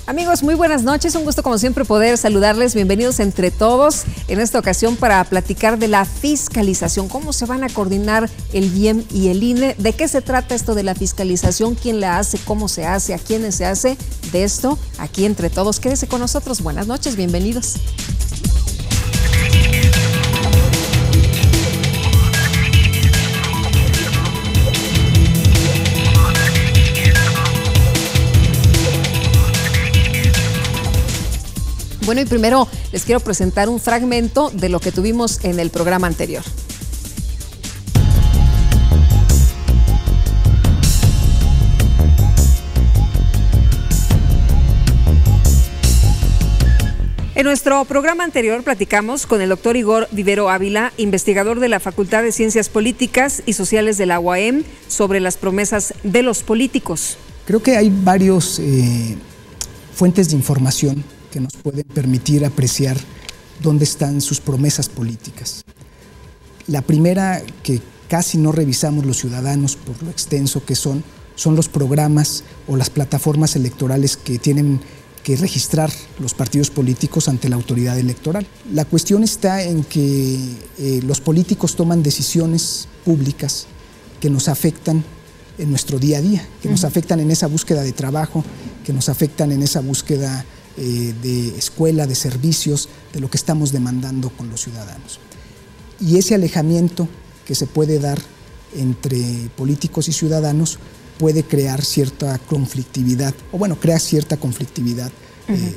Amigos, muy buenas noches, un gusto como siempre poder saludarles, bienvenidos entre todos en esta ocasión para platicar de la fiscalización, cómo se van a coordinar el IEM y el INE, de qué se trata esto de la fiscalización, quién la hace, cómo se hace, a quiénes se hace, de esto aquí entre todos. Quédese con nosotros, buenas noches, bienvenidos. Bueno, y primero les quiero presentar un fragmento de lo que tuvimos en el programa anterior. En nuestro programa anterior platicamos con el doctor Igor Vivero Ávila, investigador de la Facultad de Ciencias Políticas y Sociales de la UAM, sobre las promesas de los políticos. Creo que hay varios fuentes de información que nos pueden permitir apreciar dónde están sus promesas políticas. La primera, que casi no revisamos los ciudadanos por lo extenso que son los programas o las plataformas electorales que tienen que registrar los partidos políticos ante la autoridad electoral. La cuestión está en que los políticos toman decisiones públicas que nos afectan en nuestro día a día, que nos afectan en esa búsqueda de trabajo, que nos afectan en esa búsqueda de escuela, de servicios, de lo que estamos demandando con los ciudadanos. Y ese alejamiento que se puede dar entre políticos y ciudadanos puede crear cierta conflictividad, o bueno, crea cierta conflictividad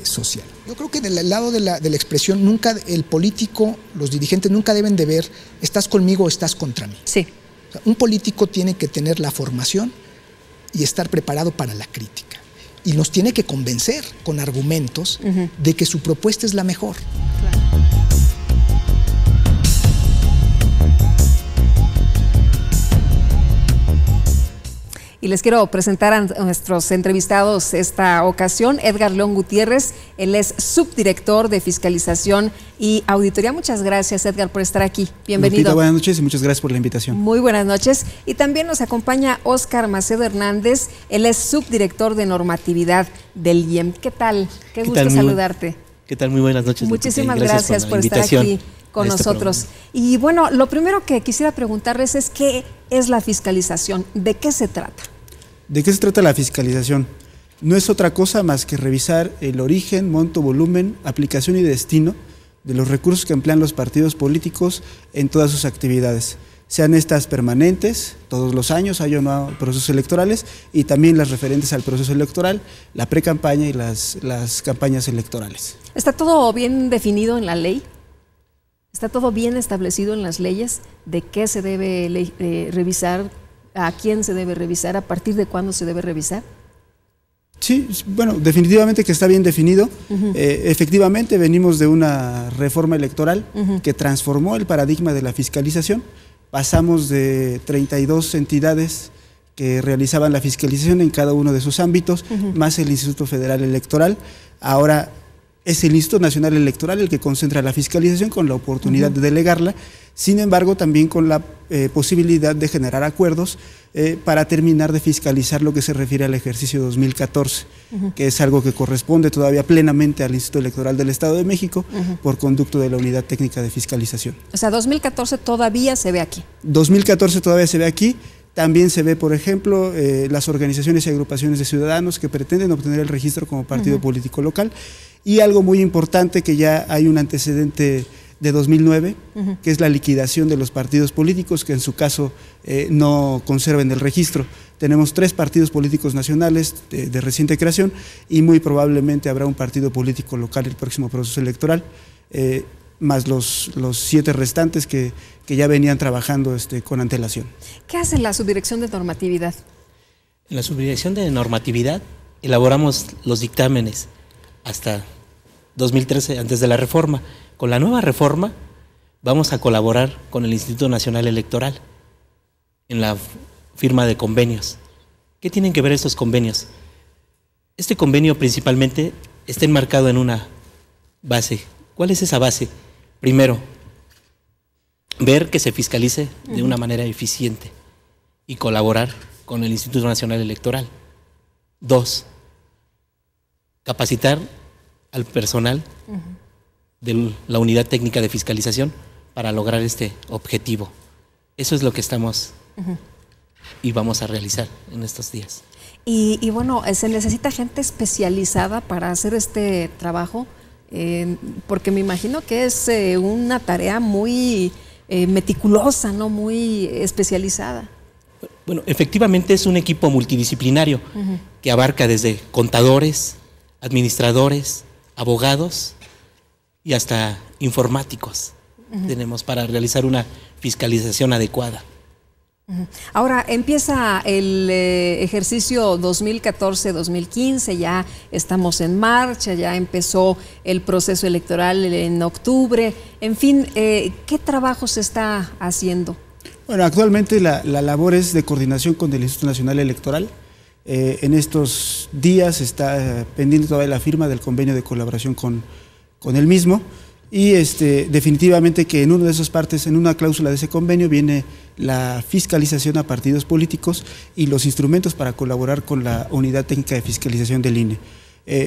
social. Yo creo que del lado de la expresión, nunca el político, los dirigentes nunca deben de ver, estás conmigo o estás contra mí. Sí. O sea, un político tiene que tener la formación y estar preparado para la crítica. Y nos tiene que convencer con argumentos de que su propuesta es la mejor. Claro. Y les quiero presentar a nuestros entrevistados esta ocasión. Edgar León Gutiérrez, él es subdirector de Fiscalización y Auditoría. Muchas gracias, Edgar, por estar aquí. Bienvenido. Lupita, buenas noches y muchas gracias por la invitación. Muy buenas noches. Y también nos acompaña Óscar Macedo Hernández, él es subdirector de Normatividad del IEM. ¿Qué tal? Qué gusto saludarte. ¿Qué tal? Muy buenas noches. Muchísimas gracias por estar aquí con nosotros. Y bueno, lo primero que quisiera preguntarles es ¿qué es la fiscalización? ¿De qué se trata? ¿De qué se trata la fiscalización? No es otra cosa más que revisar el origen, monto, volumen, aplicación y destino de los recursos que emplean los partidos políticos en todas sus actividades, sean estas permanentes, todos los años hay o no procesos electorales, y también las referentes al proceso electoral, la pre-campaña y las campañas electorales. ¿Está todo bien definido en la ley? ¿Está todo bien establecido en las leyes de qué se debe revisar? ¿A quién se debe revisar? ¿A partir de cuándo se debe revisar? Sí, bueno, definitivamente que está bien definido. Efectivamente, venimos de una reforma electoral que transformó el paradigma de la fiscalización. Pasamos de 32 entidades que realizaban la fiscalización en cada uno de sus ámbitos, más el Instituto Federal Electoral. Ahora es el Instituto Nacional Electoral el que concentra la fiscalización con la oportunidad de delegarla, sin embargo también con la posibilidad de generar acuerdos para terminar de fiscalizar lo que se refiere al ejercicio 2014, que es algo que corresponde todavía plenamente al Instituto Electoral del Estado de México por conducto de la Unidad Técnica de Fiscalización. O sea, 2014 todavía se ve aquí. 2014 todavía se ve aquí. También se ve, por ejemplo, las organizaciones y agrupaciones de ciudadanos que pretenden obtener el registro como partido político local. Y algo muy importante, que ya hay un antecedente de 2009, que es la liquidación de los partidos políticos que en su caso no conserven el registro. Tenemos 3 partidos políticos nacionales de reciente creación y muy probablemente habrá un partido político local el próximo proceso electoral, más los 7 restantes que ya venían trabajando con antelación. ¿Qué hace la Subdirección de Normatividad? En la Subdirección de Normatividad elaboramos los dictámenes hasta 2013, antes de la reforma. Con la nueva reforma vamos a colaborar con el Instituto Nacional Electoral en la firma de convenios. ¿Qué tienen que ver estos convenios? Este convenio principalmente está enmarcado en una base. ¿Cuál es esa base? Primero, ver que se fiscalice de una manera eficiente y colaborar con el Instituto Nacional Electoral. 2, capacitar al personal de la unidad técnica de fiscalización para lograr este objetivo. Eso es lo que estamos y vamos a realizar en estos días. Y bueno, ¿se necesita gente especializada para hacer este trabajo? Porque me imagino que es una tarea muy meticulosa, ¿no? Muy especializada. Bueno, efectivamente es un equipo multidisciplinario que abarca desde contadores, administradores, abogados y hasta informáticos. Tenemos para realizar una fiscalización adecuada. Ahora empieza el ejercicio 2014-2015, ya estamos en marcha, ya empezó el proceso electoral en octubre. En fin, ¿qué trabajo se está haciendo? Bueno, actualmente la labor es de coordinación con el Instituto Nacional Electoral. En estos días está pendiente todavía la firma del convenio de colaboración con el mismo. Y definitivamente que en una de esas partes, en una cláusula de ese convenio, viene la fiscalización a partidos políticos y los instrumentos para colaborar con la unidad técnica de fiscalización del INE.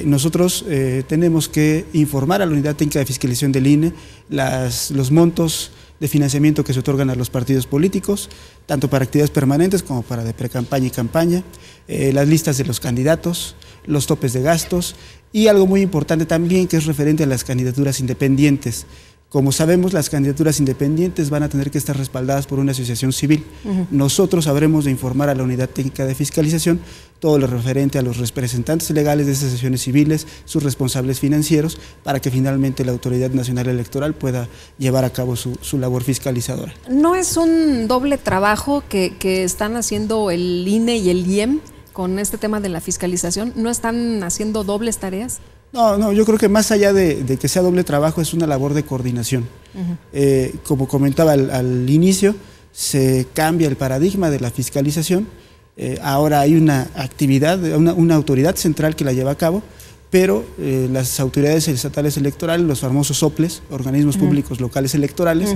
Nosotros tenemos que informar a la unidad técnica de fiscalización del INE los montos de financiamiento que se otorgan a los partidos políticos, tanto para actividades permanentes como para de pre-campaña y campaña, las listas de los candidatos, los topes de gastos y algo muy importante también que es referente a las candidaturas independientes. Como sabemos, las candidaturas independientes van a tener que estar respaldadas por una asociación civil. Nosotros habremos de informar a la unidad técnica de fiscalización todo lo referente a los representantes legales de esas asociaciones civiles, sus responsables financieros, para que finalmente la Autoridad Nacional Electoral pueda llevar a cabo su labor fiscalizadora. ¿No es un doble trabajo que están haciendo el INE y el IEM con este tema de la fiscalización? ¿No están haciendo dobles tareas? No, yo creo que más allá de que sea doble trabajo, es una labor de coordinación. Como comentaba al inicio, se cambia el paradigma de la fiscalización. Ahora hay una actividad, una autoridad central que la lleva a cabo, pero las autoridades estatales electorales, los famosos OPLES, organismos públicos locales electorales,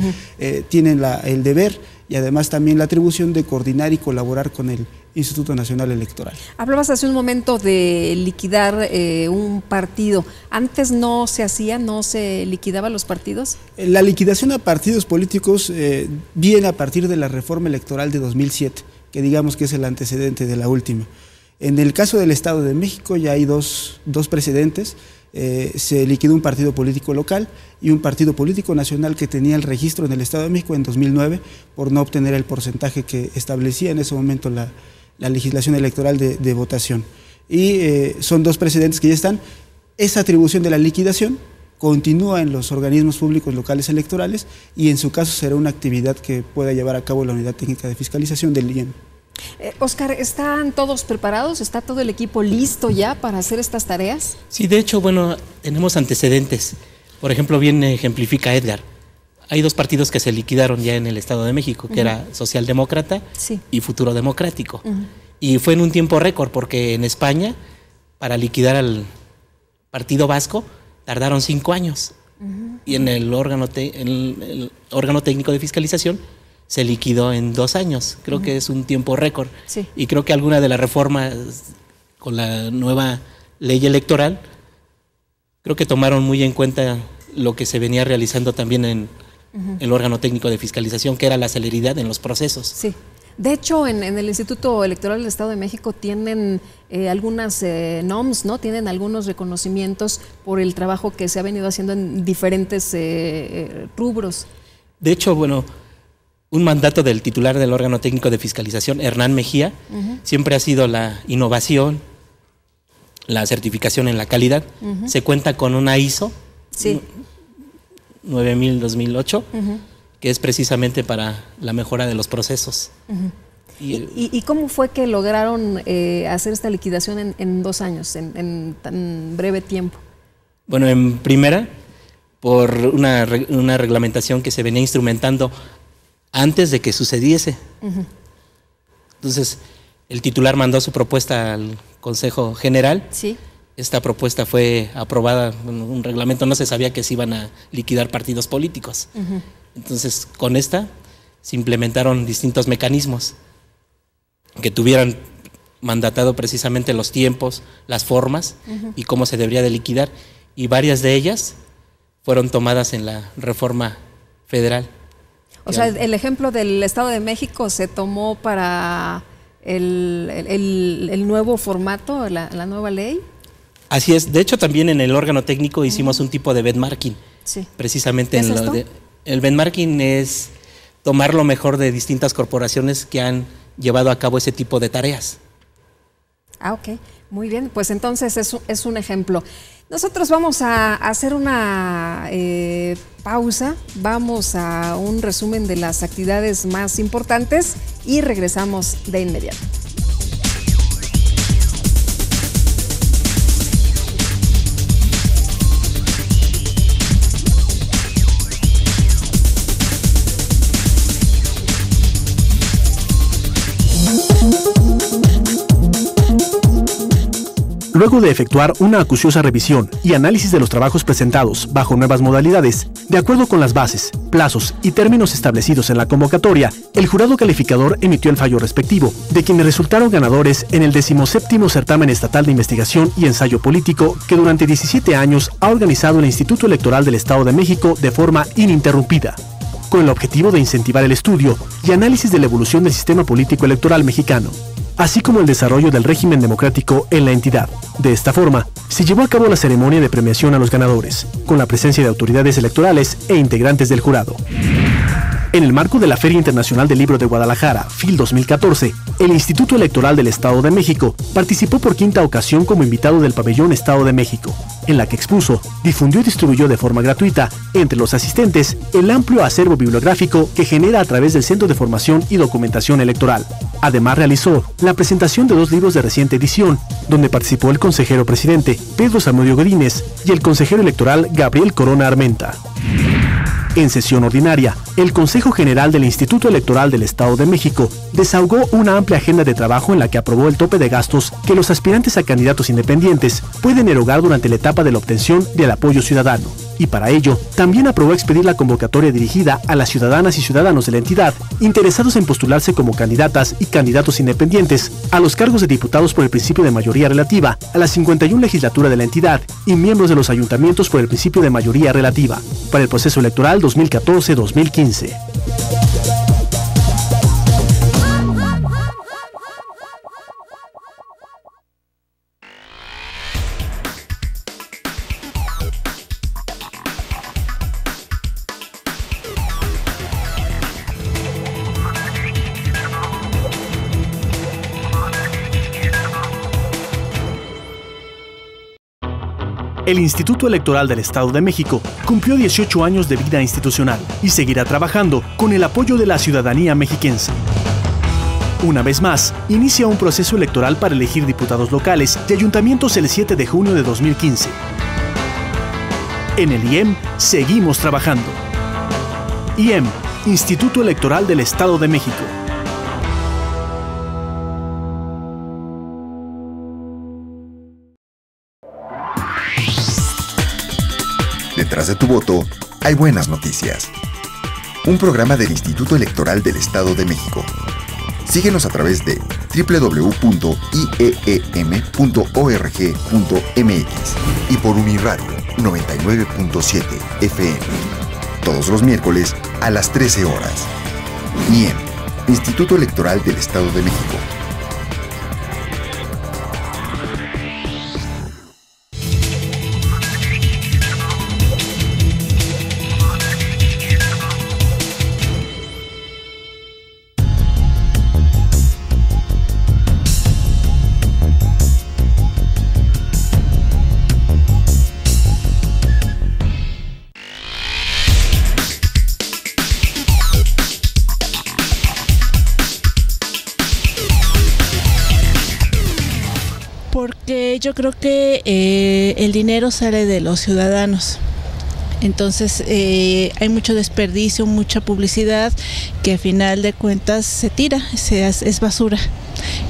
tienen el deber y además también la atribución de coordinar y colaborar con el Instituto Nacional Electoral. Hablabas hace un momento de liquidar un partido. ¿Antes no se hacía, no se liquidaban los partidos? La liquidación a partidos políticos viene a partir de la reforma electoral de 2007, que digamos que es el antecedente de la última. En el caso del Estado de México ya hay dos precedentes. Se liquidó un partido político local y un partido político nacional que tenía el registro en el Estado de México en 2009 por no obtener el porcentaje que establecía en ese momento la legislación electoral de votación. Y son dos precedentes que ya están. Esa atribución de la liquidación continúa en los organismos públicos locales electorales y en su caso será una actividad que pueda llevar a cabo la Unidad Técnica de Fiscalización del IEM. Oscar, ¿están todos preparados? ¿Está todo el equipo listo ya para hacer estas tareas? Sí, de hecho, bueno, tenemos antecedentes. Por ejemplo, bien ejemplifica Edgar. Hay dos partidos que se liquidaron ya en el Estado de México, que era Socialdemócrata y Futuro Democrático. Y fue en un tiempo récord, porque en España, para liquidar al Partido Vasco, tardaron 5 años. Y en el órgano técnico de fiscalización se liquidó en 2 años. Creo que es un tiempo récord. Y creo que alguna de las reformas con la nueva ley electoral, creo que tomaron muy en cuenta lo que se venía realizando también en el órgano técnico de fiscalización, que era la celeridad en los procesos. Sí. De hecho, en el Instituto Electoral del Estado de México tienen algunas NOMs, ¿no? Tienen algunos reconocimientos por el trabajo que se ha venido haciendo en diferentes rubros. De hecho, bueno, un mandato del titular del órgano técnico de fiscalización, Hernán Mejía, siempre ha sido la innovación, la certificación en la calidad. Se cuenta con una ISO 9000-2008, que es precisamente para la mejora de los procesos. ¿Y cómo fue que lograron hacer esta liquidación en 2 años, en tan breve tiempo? Bueno, en primera, por una reglamentación que se venía instrumentando antes de que sucediese. Entonces, el titular mandó su propuesta al Consejo General. Esta propuesta fue aprobada en un reglamento, no se sabía que se iban a liquidar partidos políticos. Entonces, con esta se implementaron distintos mecanismos que tuvieran mandatado precisamente los tiempos, las formas y cómo se debería de liquidar, y varias de ellas fueron tomadas en la reforma federal. O sea, el ejemplo del Estado de México se tomó para el nuevo formato, la nueva ley. Así es. De hecho, también en el órgano técnico hicimos un tipo de benchmarking. Sí. Precisamente ¿Qué es esto? El benchmarking es tomar lo mejor de distintas corporaciones que han llevado a cabo ese tipo de tareas. Ah, ok. Muy bien. Pues entonces es un ejemplo. Nosotros vamos a hacer una pausa, vamos a un resumen de las actividades más importantes y regresamos de inmediato. Luego de efectuar una acuciosa revisión y análisis de los trabajos presentados bajo nuevas modalidades, de acuerdo con las bases, plazos y términos establecidos en la convocatoria, el jurado calificador emitió el fallo respectivo, de quienes resultaron ganadores en el 17º Certamen Estatal de Investigación y Ensayo Político que durante 17 años ha organizado el Instituto Electoral del Estado de México de forma ininterrumpida, con el objetivo de incentivar el estudio y análisis de la evolución del sistema político electoral mexicano, así como el desarrollo del régimen democrático en la entidad. De esta forma, se llevó a cabo la ceremonia de premiación a los ganadores, con la presencia de autoridades electorales e integrantes del jurado. En el marco de la Feria Internacional del Libro de Guadalajara, FIL 2014, el Instituto Electoral del Estado de México participó por quinta ocasión como invitado del Pabellón Estado de México, en la que expuso, difundió y distribuyó de forma gratuita, entre los asistentes, el amplio acervo bibliográfico que genera a través del Centro de Formación y Documentación Electoral. Además realizó la presentación de 2 libros de reciente edición, donde participó el consejero presidente Pedro Zamudio Godínez y el consejero electoral Gabriel Corona Armenta. En sesión ordinaria, el Consejo General del Instituto Electoral del Estado de México desahogó una amplia agenda de trabajo en la que aprobó el tope de gastos que los aspirantes a candidatos independientes pueden erogar durante la etapa de la obtención del apoyo ciudadano. Y para ello, también aprobó expedir la convocatoria dirigida a las ciudadanas y ciudadanos de la entidad interesados en postularse como candidatas y candidatos independientes a los cargos de diputados por el principio de mayoría relativa a la 51 legislatura de la entidad y miembros de los ayuntamientos por el principio de mayoría relativa para el proceso electoral 2014-2015. El Instituto Electoral del Estado de México cumplió 18 años de vida institucional y seguirá trabajando con el apoyo de la ciudadanía mexiquense. Una vez más, inicia un proceso electoral para elegir diputados locales y ayuntamientos el 7 de junio de 2015. En el IEM seguimos trabajando. IEM, Instituto Electoral del Estado de México. Detrás de tu voto, hay buenas noticias. Un programa del Instituto Electoral del Estado de México. Síguenos a través de www.ieem.org.mx y por Uniradio 99.7 FM. Todos los miércoles a las 13 horas. IEM, Instituto Electoral del Estado de México. Porque yo creo que el dinero sale de los ciudadanos. Entonces hay mucho desperdicio, mucha publicidad que a final de cuentas se tira, es basura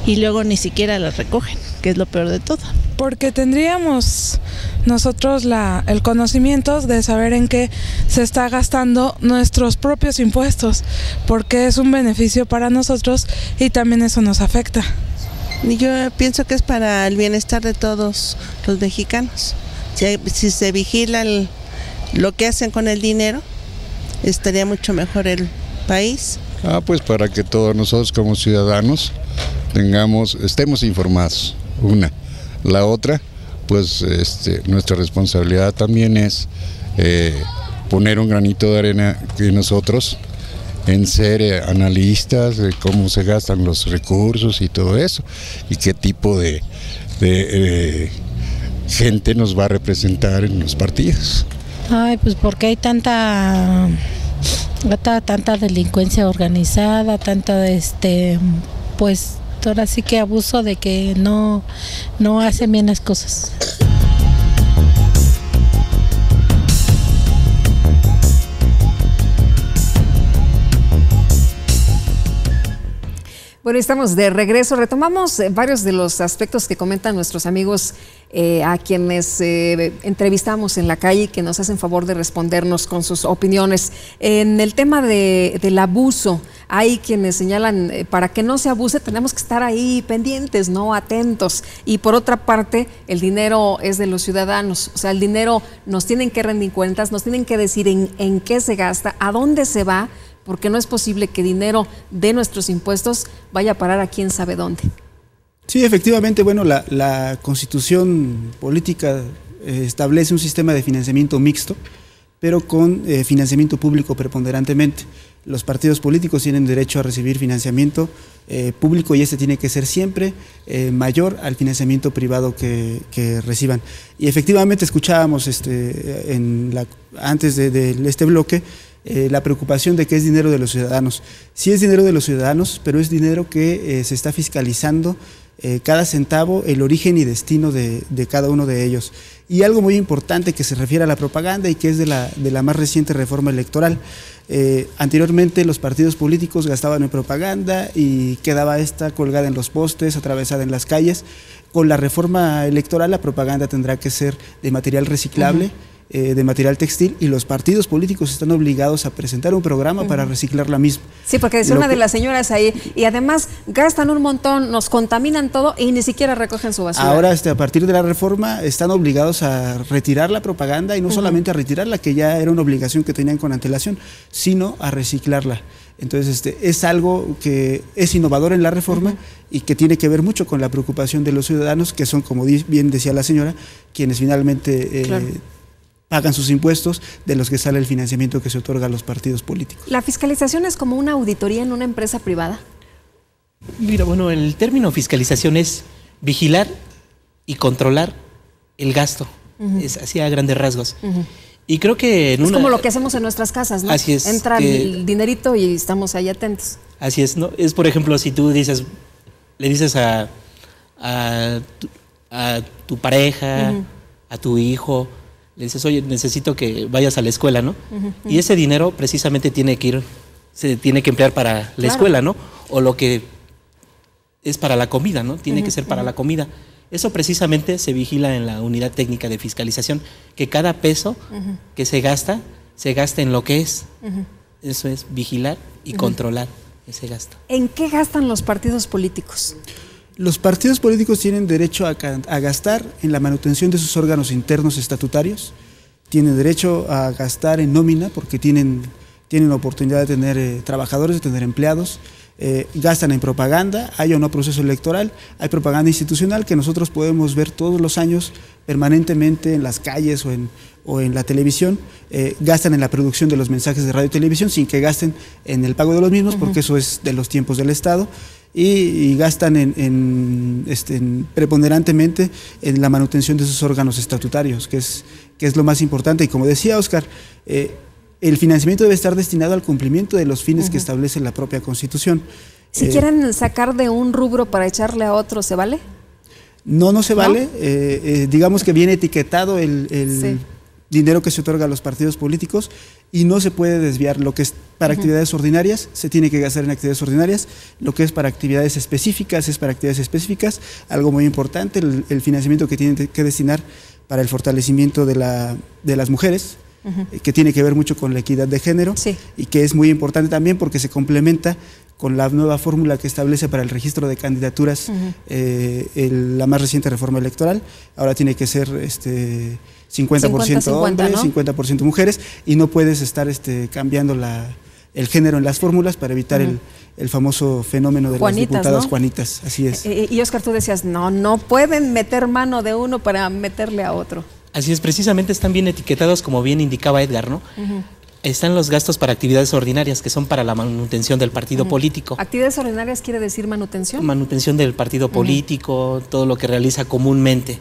y luego ni siquiera la recogen, que es lo peor de todo. Porque tendríamos nosotros el conocimiento de saber en qué se está gastando nuestros propios impuestos, porque es un beneficio para nosotros y también eso nos afecta. Yo pienso que es para el bienestar de todos los mexicanos. Si se vigila lo que hacen con el dinero, estaría mucho mejor el país. Pues para que todos nosotros como ciudadanos estemos informados, una. La otra, pues nuestra responsabilidad también es poner un granito de arena que nosotros en ser analistas de cómo se gastan los recursos y todo eso, y qué tipo de gente nos va a representar en los partidos. Pues porque hay tanta delincuencia organizada, pues ahora sí que abuso de que no hacen bien las cosas. Bueno, estamos de regreso. Retomamos varios de los aspectos que comentan nuestros amigos a quienes entrevistamos en la calle, que nos hacen favor de respondernos con sus opiniones. En el tema del abuso, hay quienes señalan, para que no se abuse tenemos que estar ahí pendientes, ¿no? Atentos. Y por otra parte, el dinero es de los ciudadanos. O sea, el dinero nos tienen que rendir cuentas, nos tienen que decir en qué se gasta, a dónde se va, porque no es posible que dinero de nuestros impuestos vaya a parar a quién sabe dónde. Sí, efectivamente, bueno, la Constitución política establece un sistema de financiamiento mixto, pero con financiamiento público preponderantemente. Los partidos políticos tienen derecho a recibir financiamiento público y este tiene que ser siempre mayor al financiamiento privado que reciban. Y efectivamente escuchábamos antes de este bloque la preocupación de que es dinero de los ciudadanos. Sí es dinero de los ciudadanos, pero es dinero que se está fiscalizando cada centavo, el origen y destino de cada uno de ellos. Y algo muy importante que se refiere a la propaganda y que es de la más reciente reforma electoral. Anteriormente los partidos políticos gastaban en propaganda y quedaba esta colgada en los postes, atravesada en las calles. Con la reforma electoral la propaganda tendrá que ser de material reciclable, de material textil, y los partidos políticos están obligados a presentar un programa para reciclar la misma. Sí, porque decía una de las señoras ahí, y además gastan un montón, nos contaminan todo y ni siquiera recogen su basura. Ahora, a partir de la reforma, están obligados a retirar la propaganda, y no solamente a retirarla, que ya era una obligación que tenían con antelación, sino a reciclarla. Entonces, es algo que es innovador en la reforma y que tiene que ver mucho con la preocupación de los ciudadanos, que son, como bien decía la señora, quienes finalmente pagan sus impuestos, de los que sale el financiamiento que se otorga a los partidos políticos. ¿La fiscalización es como una auditoría en una empresa privada? Mira, bueno, el término fiscalización es vigilar y controlar el gasto, es así a grandes rasgos. Y creo que es como lo que hacemos en nuestras casas, ¿no? Así es. Entra el dinerito y estamos ahí atentos. Así es, ¿no? Es, por ejemplo, si tú le dices a tu pareja, a tu hijo, le dices, oye, necesito que vayas a la escuela, ¿no? Y ese dinero precisamente se tiene que emplear para la escuela, ¿no? O lo que es para la comida, ¿no? Tiene que ser para la comida. Eso precisamente se vigila en la unidad técnica de fiscalización, que cada peso que se gasta en lo que es. Eso es vigilar y controlar ese gasto. ¿En qué gastan los partidos políticos? Los partidos políticos tienen derecho a gastar en la manutención de sus órganos internos estatutarios, tienen derecho a gastar en nómina porque tienen oportunidad de tener trabajadores, de tener empleados, gastan en propaganda, haya o no proceso electoral, hay propaganda institucional que nosotros podemos ver todos los años permanentemente en las calles o en la televisión, gastan en la producción de los mensajes de radio y televisión sin que gasten en el pago de los mismos, porque eso es de los tiempos del Estado. Y gastan preponderantemente en la manutención de sus órganos estatutarios, que es lo más importante. Y como decía Óscar, el financiamiento debe estar destinado al cumplimiento de los fines que establece la propia Constitución. Si quieren sacar de un rubro para echarle a otro, ¿se vale? No se vale. Digamos que viene etiquetado el dinero que se otorga a los partidos políticos y no se puede desviar. Lo que es para actividades ordinarias se tiene que gastar en actividades ordinarias, lo que es para actividades específicas es para actividades específicas. Algo muy importante, el financiamiento que tienen que destinar para el fortalecimiento de las mujeres, que tiene que ver mucho con la equidad de género y que es muy importante también porque se complementa con la nueva fórmula que establece para el registro de candidaturas la más reciente reforma electoral. Ahora tiene que ser 50% hombres, ¿no? 50% mujeres, y no puedes estar cambiando el género en las fórmulas para evitar el famoso fenómeno de Juanitas, las diputadas, ¿no? Juanitas, así es. Y Óscar, tú decías, no pueden meter mano de uno para meterle a otro. Así es, precisamente están bien etiquetados, como bien indicaba Edgar, ¿no? Están los gastos para actividades ordinarias, que son para la manutención del partido político. ¿Actividades ordinarias quiere decir manutención? Manutención del partido político, todo lo que realiza comúnmente.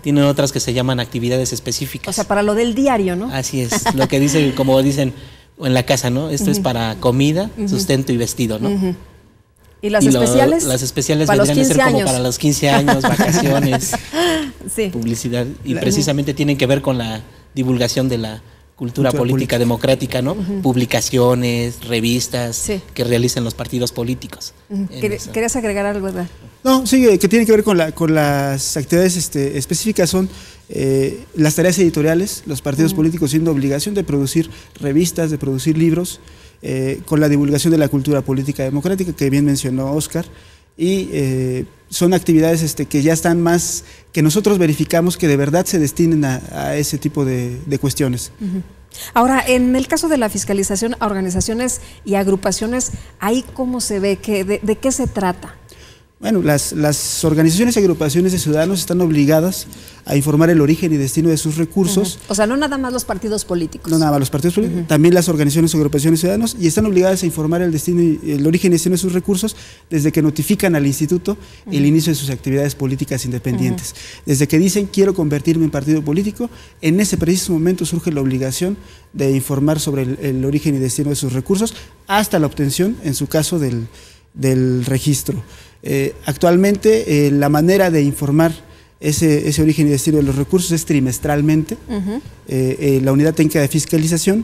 Tienen otras que se llaman actividades específicas. O sea, para lo del diario, ¿no? Así es, lo que dice, como dicen en la casa, ¿no? Esto es para comida, sustento y vestido, ¿no? ¿Y las especiales? Las especiales vendrían a ser como para los 15 años, vacaciones, publicidad. Y precisamente tienen que ver con la divulgación de la cultura política democrática, ¿no? Publicaciones, revistas que realizan los partidos políticos. ¿Querías agregar algo, verdad? No, sí, que tiene que ver con las actividades específicas, son las tareas editoriales, los partidos políticos siendo obligación de producir revistas, de producir libros, con la divulgación de la cultura política democrática, que bien mencionó Óscar, y son actividades que ya están más, que nosotros verificamos que de verdad se destinen a ese tipo de cuestiones. Ahora, en el caso de la fiscalización a organizaciones y agrupaciones, ¿ahí cómo se ve? ¿De qué se trata? Bueno, las organizaciones y agrupaciones de ciudadanos están obligadas a informar el origen y destino de sus recursos. O sea, no nada más los partidos políticos. No nada más los partidos políticos, también las organizaciones y agrupaciones de ciudadanos, y están obligadas a informar el destino y el origen y destino de sus recursos desde que notifican al instituto el inicio de sus actividades políticas independientes. Desde que dicen quiero convertirme en partido político, en ese preciso momento surge la obligación de informar sobre el origen y destino de sus recursos hasta la obtención, en su caso, del registro. Actualmente la manera de informar ese origen y destino de los recursos es trimestralmente. La unidad técnica de fiscalización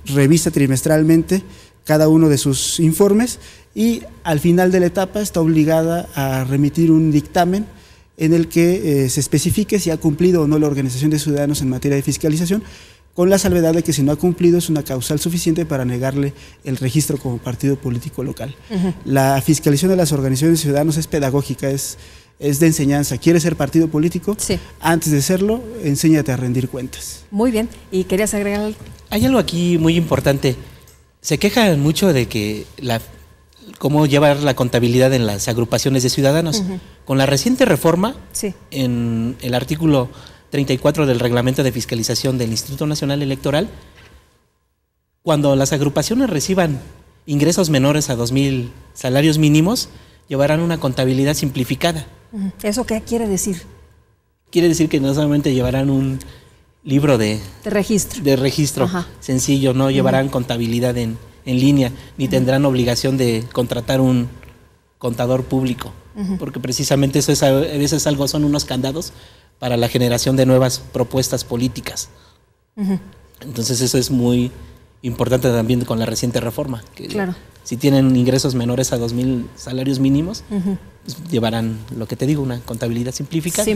revisa trimestralmente cada uno de sus informes y al final de la etapa está obligada a remitir un dictamen en el que se especifique si ha cumplido o no la organización de ciudadanos en materia de fiscalización, con la salvedad de que si no ha cumplido es una causal suficiente para negarle el registro como partido político local. La fiscalización de las organizaciones de ciudadanos es pedagógica, es de enseñanza. ¿Quieres ser partido político? Sí. Antes de serlo, enséñate a rendir cuentas. Muy bien. ¿Y querías agregar algo? Hay algo aquí muy importante. Se quejan mucho de que cómo llevar la contabilidad en las agrupaciones de ciudadanos. Con la reciente reforma, en el artículo 34 del reglamento de fiscalización del Instituto Nacional Electoral, cuando las agrupaciones reciban ingresos menores a 2,000 salarios mínimos, llevarán una contabilidad simplificada. ¿Eso qué quiere decir? Quiere decir que no solamente llevarán un libro de registro sencillo, no llevarán contabilidad en línea, ni tendrán obligación de contratar un contador público, porque precisamente eso a veces son unos candados para la generación de nuevas propuestas políticas. Entonces eso es muy importante también con la reciente reforma, que si tienen ingresos menores a 2,000 salarios mínimos, pues llevarán, lo que te digo, una contabilidad simplificada.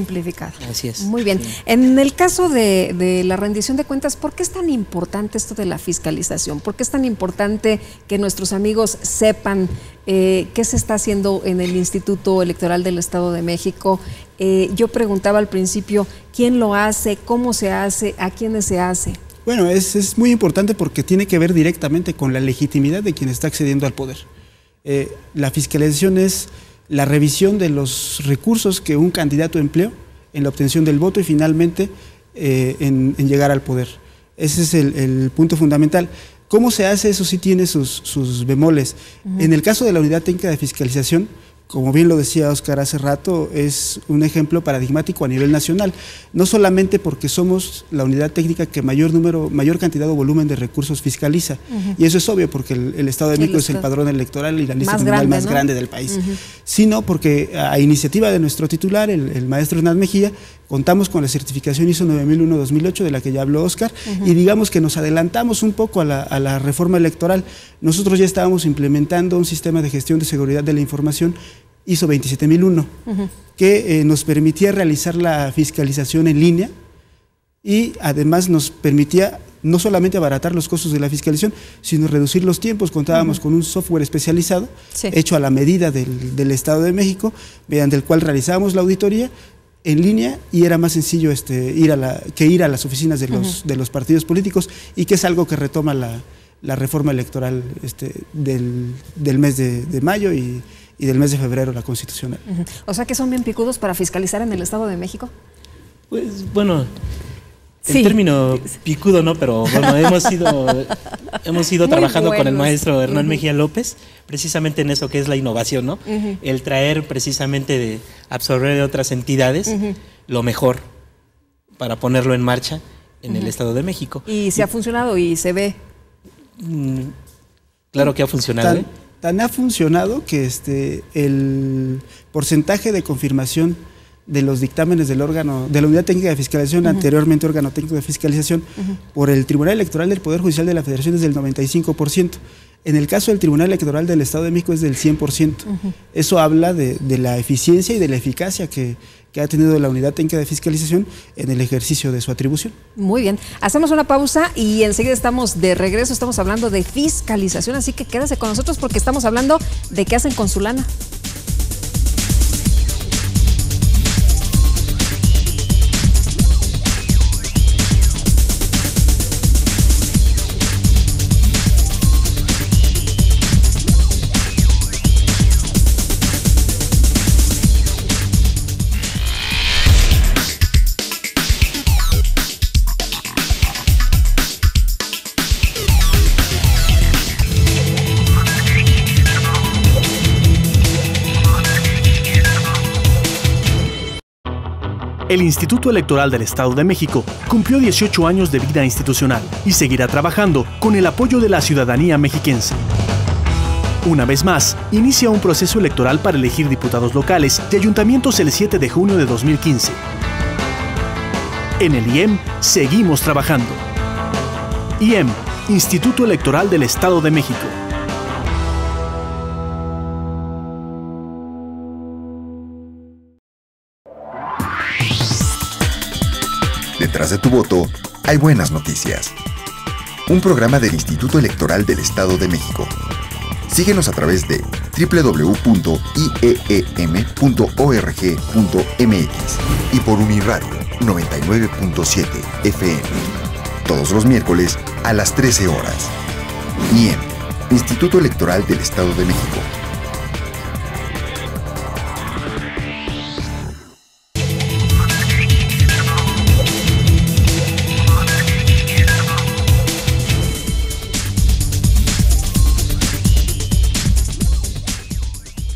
Así es. Muy bien. En el caso de la rendición de cuentas, ¿por qué es tan importante esto de la fiscalización? ¿Por qué es tan importante que nuestros amigos sepan qué se está haciendo en el Instituto Electoral del Estado de México? Yo preguntaba al principio, ¿quién lo hace? ¿Cómo se hace? ¿A quiénes se hace? Bueno, es muy importante porque tiene que ver directamente con la legitimidad de quien está accediendo al poder. La fiscalización es la revisión de los recursos que un candidato empleó en la obtención del voto y finalmente en llegar al poder. Ese es el punto fundamental. ¿Cómo se hace? Eso sí tiene sus bemoles. En el caso de la unidad técnica de fiscalización, como bien lo decía Óscar hace rato, es un ejemplo paradigmático a nivel nacional, no solamente porque somos la unidad técnica que mayor cantidad o volumen de recursos fiscaliza, y eso es obvio porque el Estado de México es el padrón electoral y la lista nominal más grande del país, sino porque a iniciativa de nuestro titular, el maestro Hernán Mejía, contamos con la certificación ISO 9001-2008 de la que ya habló Óscar, y digamos que nos adelantamos un poco a la reforma electoral. Nosotros ya estábamos implementando un sistema de gestión de seguridad de la información ISO 27001, que nos permitía realizar la fiscalización en línea y además nos permitía no solamente abaratar los costos de la fiscalización, sino reducir los tiempos. Contábamos con un software especializado, hecho a la medida del Estado de México, mediante el cual realizábamos la auditoría en línea, y era más sencillo ir a las oficinas de los partidos políticos, y que es algo que retoma la reforma electoral del mes de mayo y del mes de febrero, la constitucional. O sea que son bien picudos para fiscalizar en el Estado de México. Pues bueno, el término picudo no, pero bueno, hemos ido trabajando con el maestro Hernán Mejía López, precisamente en eso que es la innovación, ¿no? El traer precisamente de absorber de otras entidades lo mejor para ponerlo en marcha en el Estado de México. Y se ha funcionado y se ve. Claro que ha funcionado. Tan ha funcionado que el porcentaje de confirmación de los dictámenes del órgano, de la Unidad Técnica de Fiscalización, anteriormente órgano técnico de fiscalización, por el Tribunal Electoral del Poder Judicial de la Federación es del 95%. En el caso del Tribunal Electoral del Estado de México es del 100%. Eso habla de la eficiencia y de la eficacia que ha tenido la Unidad Técnica de Fiscalización en el ejercicio de su atribución. Muy bien, hacemos una pausa y enseguida estamos de regreso. Estamos hablando de fiscalización, así que quédese con nosotros porque estamos hablando de qué hacen con su lana. El Instituto Electoral del Estado de México cumplió 18 años de vida institucional y seguirá trabajando con el apoyo de la ciudadanía mexiquense. Una vez más, inicia un proceso electoral para elegir diputados locales y ayuntamientos el 7 de junio de 2015. En el IEM seguimos trabajando. IEM, Instituto Electoral del Estado de México. Detrás de tu voto hay buenas noticias. Un programa del Instituto Electoral del Estado de México. Síguenos a través de www.ieem.org.mx y por Uniradio 99.7 FM. Todos los miércoles a las 13 horas. IEM, Instituto Electoral del Estado de México.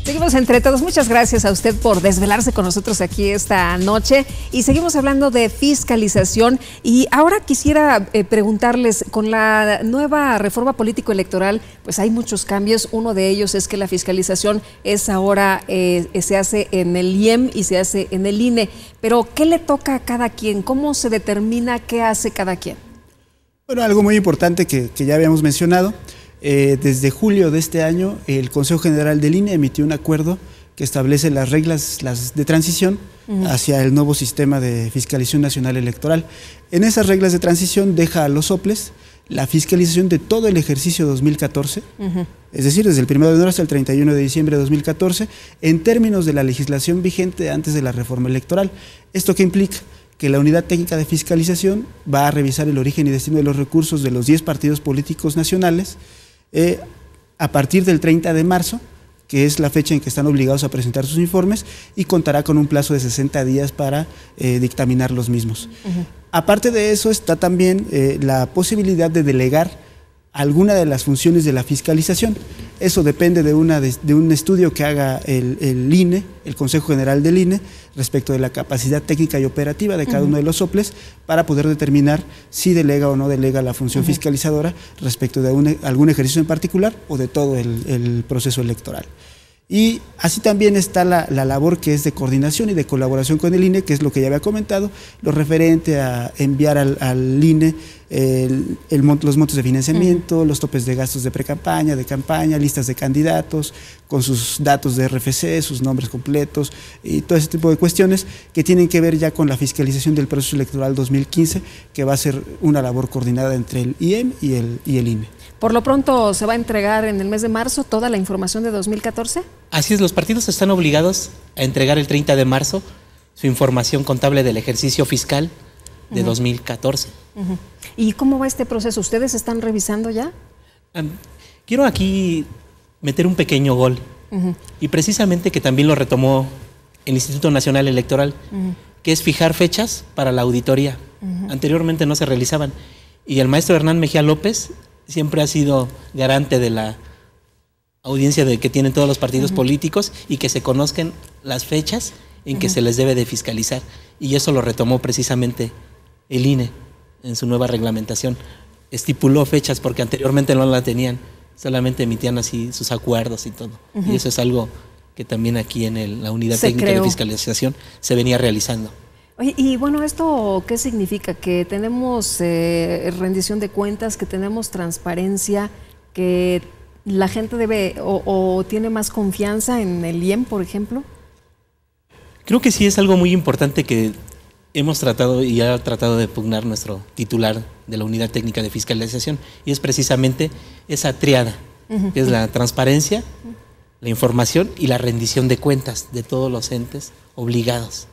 Seguimos entre todos. Muchas gracias a usted por desvelarse con nosotros aquí esta noche y seguimos hablando de fiscalización. Y ahora quisiera preguntarles, con la nueva reforma político-electoral, pues hay muchos cambios. Uno de ellos es que la fiscalización es ahora, se hace en el IEM y se hace en el INE. Pero, ¿qué le toca a cada quien? ¿Cómo se determina qué hace cada quien? Bueno, algo muy importante que ya habíamos mencionado. Desde julio de este año, el Consejo General del INE emitió un acuerdo que establece las reglas de transición hacia el nuevo sistema de fiscalización nacional electoral. En esas reglas de transición deja a los soples la fiscalización de todo el ejercicio 2014, es decir, desde el 1 de enero hasta el 31 de diciembre de 2014, en términos de la legislación vigente antes de la reforma electoral. ¿Esto qué implica? Que la Unidad Técnica de Fiscalización va a revisar el origen y destino de los recursos de los 10 partidos políticos nacionales a partir del 30 de marzo, que es la fecha en que están obligados a presentar sus informes, y contará con un plazo de 60 días para dictaminar los mismos. Aparte de eso, está también la posibilidad de delegar alguna de las funciones de la fiscalización. Eso depende de un estudio que haga el INE, el Consejo General del INE, respecto de la capacidad técnica y operativa de cada uno de los soples, para poder determinar si delega o no delega la función fiscalizadora respecto de algún ejercicio en particular o de todo el proceso electoral. Y así también está la labor que es de coordinación y de colaboración con el INE, que es lo que ya había comentado, lo referente a enviar al INE los montos de financiamiento, los topes de gastos de precampaña, de campaña, listas de candidatos, con sus datos de RFC, sus nombres completos y todo ese tipo de cuestiones que tienen que ver ya con la fiscalización del proceso electoral 2015, que va a ser una labor coordinada entre el IEM y el INE. Por lo pronto, ¿se va a entregar en el mes de marzo toda la información de 2014? Así es, los partidos están obligados a entregar el 30 de marzo su información contable del ejercicio fiscal de 2014. ¿Y cómo va este proceso? ¿Ustedes están revisando ya? Quiero aquí meter un pequeño gol, y precisamente que también lo retomó el Instituto Nacional Electoral, que es fijar fechas para la auditoría. Anteriormente no se realizaban, y el maestro Hernán Mejía López siempre ha sido garante de la audiencia que tienen todos los partidos políticos y que se conozcan las fechas en que se les debe de fiscalizar, y eso lo retomó precisamente el INE en su nueva reglamentación. Estipuló fechas porque anteriormente no la tenían, solamente emitían así sus acuerdos y todo. Y eso es algo que también aquí en la Unidad Técnica de Fiscalización se venía realizando. Oye, y bueno, ¿esto qué significa? Que tenemos rendición de cuentas, que tenemos transparencia, que la gente debe o tiene más confianza en el IEM, por ejemplo. Creo que sí es algo muy importante que hemos tratado y ha tratado de pugnar nuestro titular de la Unidad Técnica de Fiscalización, y es precisamente esa triada, que es la transparencia, la información y la rendición de cuentas de todos los entes obligados.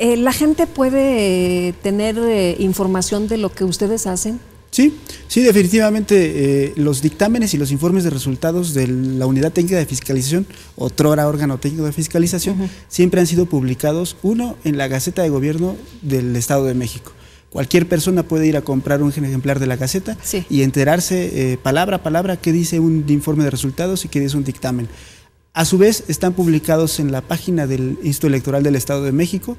¿La gente puede tener información de lo que ustedes hacen? Sí, definitivamente los dictámenes y los informes de resultados de la Unidad Técnica de Fiscalización, otrora órgano técnico de fiscalización, siempre han sido publicados, uno, en la Gaceta de Gobierno del Estado de México. Cualquier persona puede ir a comprar un ejemplar de la Gaceta y enterarse palabra a palabra qué dice un informe de resultados y qué dice un dictamen. A su vez, están publicados en la página del Instituto Electoral del Estado de México,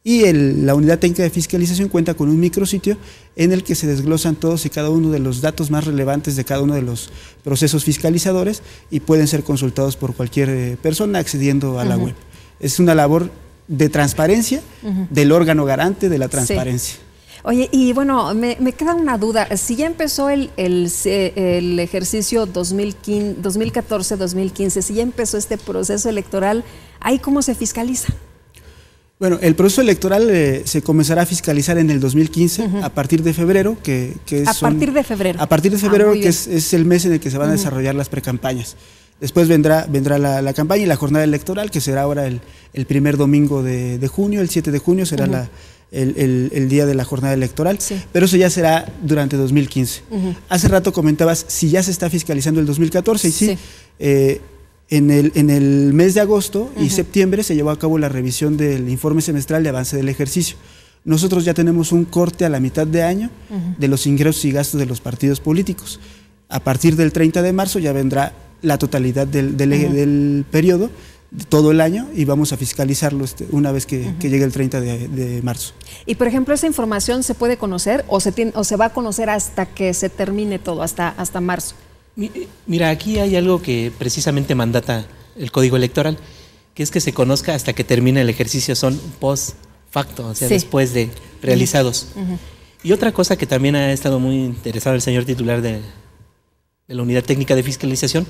y la Unidad Técnica de Fiscalización cuenta con un micrositio en el que se desglosan todos y cada uno de los datos más relevantes de cada uno de los procesos fiscalizadores, y pueden ser consultados por cualquier persona accediendo a la web. Es una labor de transparencia del órgano garante de la transparencia. Oye, y bueno, me queda una duda. Si ya empezó el ejercicio 2014-2015, si ya empezó este proceso electoral, ¿ahí cómo se fiscaliza? Bueno, el proceso electoral se comenzará a fiscalizar en el 2015, a partir de febrero, que a partir de febrero, que es el mes en el que se van a desarrollar las precampañas. Después vendrá la campaña y la jornada electoral, que será ahora el primer domingo de junio, el 7 de junio será el día de la jornada electoral, pero eso ya será durante 2015. Hace rato comentabas si ya se está fiscalizando el 2014, y sí. En el mes de agosto y septiembre se llevó a cabo la revisión del informe semestral de avance del ejercicio. Nosotros ya tenemos un corte a la mitad de año de los ingresos y gastos de los partidos políticos. A partir del 30 de marzo ya vendrá la totalidad del periodo, de todo el año, y vamos a fiscalizarlo una vez que llegue el 30 de marzo. Y por ejemplo, ¿esa información se puede conocer o se va a conocer hasta que se termine todo, hasta marzo? Mira, aquí hay algo que precisamente mandata el Código Electoral, que es que se conozca hasta que termine el ejercicio, son post facto, o sea, después de realizados. Y otra cosa que también ha estado muy interesado el señor titular de la Unidad Técnica de Fiscalización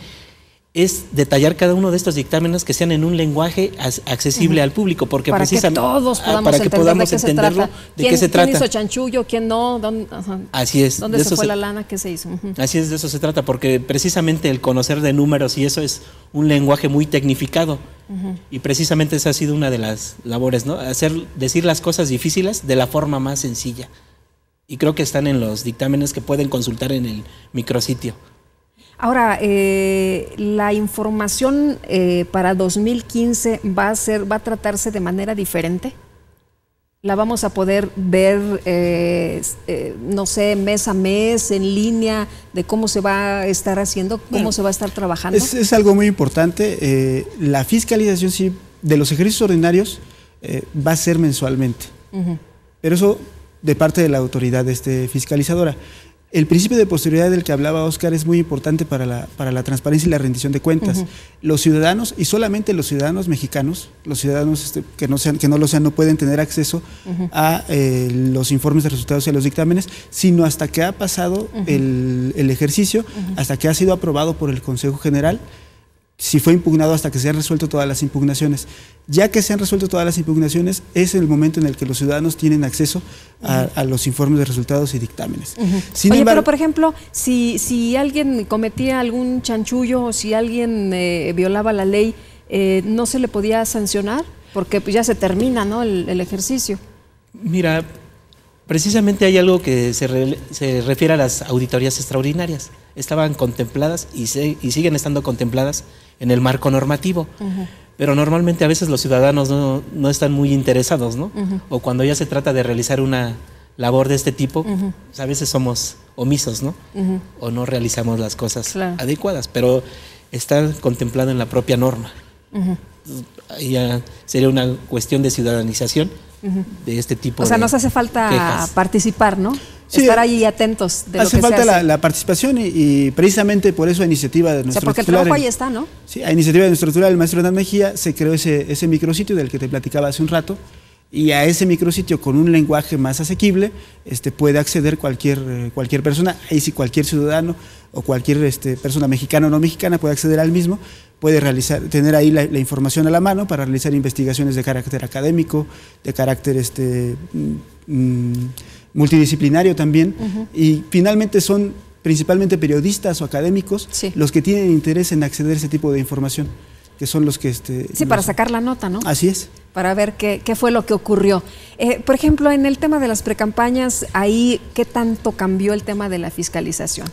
es detallar cada uno de estos dictámenes que sean en un lenguaje accesible al público, porque para precisamente que todos podamos entenderlo de qué se trata. ¿Quién hizo chanchullo? ¿Quién no? Así es. ¿Dónde se fue la lana? ¿Qué se hizo? Así es, de eso se trata, porque precisamente el conocer de números y eso es un lenguaje muy tecnificado, y precisamente esa ha sido una de las labores, ¿no? Decir las cosas difíciles de la forma más sencilla, y creo que están en los dictámenes que pueden consultar en el micrositio. Ahora, la información para 2015 va a tratarse de manera diferente. ¿La vamos a poder ver, no sé, mes a mes, en línea, de cómo se va a estar haciendo, cómo se va a estar trabajando? Es algo muy importante. La fiscalización de los ejercicios ordinarios va a ser mensualmente, pero eso de parte de la autoridad fiscalizadora. El principio de posterioridad del que hablaba Óscar es muy importante para la transparencia y la rendición de cuentas. Los ciudadanos, y solamente los ciudadanos mexicanos, los ciudadanos que no lo sean, no pueden tener acceso a los informes de resultados y a los dictámenes, sino hasta que ha pasado el ejercicio, hasta que ha sido aprobado por el Consejo General, si fue impugnado, hasta que se han resuelto todas las impugnaciones. Ya que se han resuelto todas las impugnaciones, es el momento en el que los ciudadanos tienen acceso a los informes de resultados y dictámenes. Sin embargo, pero por ejemplo, si alguien cometía algún chanchullo o si alguien violaba la ley, ¿no se le podía sancionar? Porque pues, ya se termina, ¿no?, el ejercicio. Mira, precisamente hay algo que se refiere a las auditorías extraordinarias. Estaban contempladas y siguen estando contempladas en el marco normativo. Pero normalmente a veces los ciudadanos no están muy interesados, ¿no? O cuando ya se trata de realizar una labor de este tipo, pues a veces somos omisos, ¿no? O no realizamos las cosas adecuadas, pero está contemplado en la propia norma. Ya sería una cuestión de ciudadanización de este tipo de... O sea, nos hace falta quejas. Participar, ¿no? Sí, estar ahí atentos de lo que hace falta se hace. la participación y precisamente por eso a iniciativa de nuestro titular. Porque el trabajo ahí está, ¿no? Sí, a iniciativa de nuestro titular, el maestro Hernán Mejía, se creó ese micrositio del que te platicaba hace un rato, y a ese micrositio con un lenguaje más asequible puede acceder cualquier persona. Ahí sí, cualquier ciudadano o cualquier persona mexicana o no mexicana puede acceder al mismo, puede tener ahí la información a la mano para realizar investigaciones de carácter académico, de carácter multidisciplinario también, y finalmente son principalmente periodistas o académicos los que tienen interés en acceder a ese tipo de información, que son los que... para sacar la nota, ¿no? Así es. Para ver qué fue lo que ocurrió. Por ejemplo, en el tema de las precampañas, ahí, ¿qué tanto cambió el tema de la fiscalización?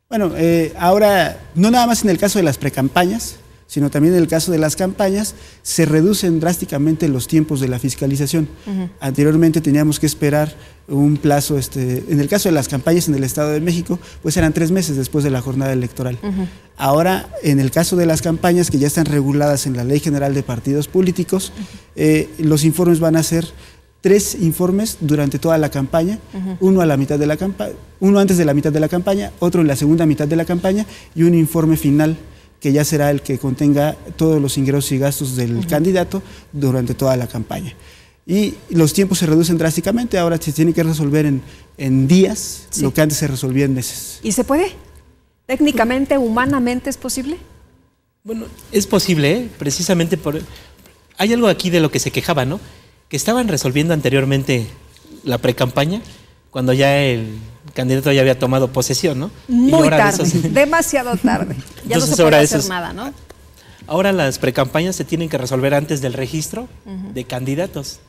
Bueno, ahora, no nada más en el caso de las precampañas, sino también en el caso de las campañas, se reducen drásticamente los tiempos de la fiscalización. Anteriormente teníamos que esperar un plazo, en el caso de las campañas en el Estado de México, pues eran 3 meses después de la jornada electoral. Ahora, en el caso de las campañas que ya están reguladas en la Ley General de Partidos Políticos, los informes van a ser 3 informes durante toda la campaña, uno a la mitad de la uno antes de la mitad de la campaña, otro en la segunda mitad de la campaña y un informe final que ya será el que contenga todos los ingresos y gastos del candidato durante toda la campaña. Y los tiempos se reducen drásticamente, ahora se tiene que resolver en días, lo que antes se resolvía en meses. ¿Y se puede? ¿Técnicamente, humanamente es posible? Bueno, es posible, precisamente hay algo aquí de lo que se quejaba, ¿no? Que estaban resolviendo anteriormente la precampaña cuando ya el candidato ya había tomado posesión, ¿no? Muy tarde, demasiado tarde. Ya no se puede hacer nada, ¿no? Ahora las precampañas se tienen que resolver antes del registro de candidatos.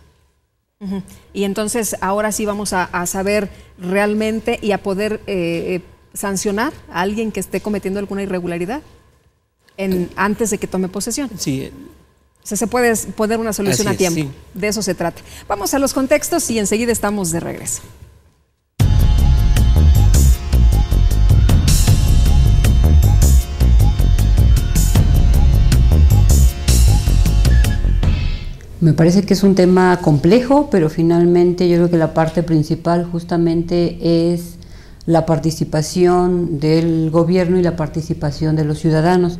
Y entonces ahora sí vamos a saber realmente y a poder sancionar a alguien que esté cometiendo alguna irregularidad antes de que tome posesión. Sí. O sea, se puede poner una solución a tiempo. Sí. De eso se trata. Vamos a los contextos y enseguida estamos de regreso. Me parece que es un tema complejo, pero finalmente yo creo que la parte principal justamente es la participación del gobierno y la participación de los ciudadanos.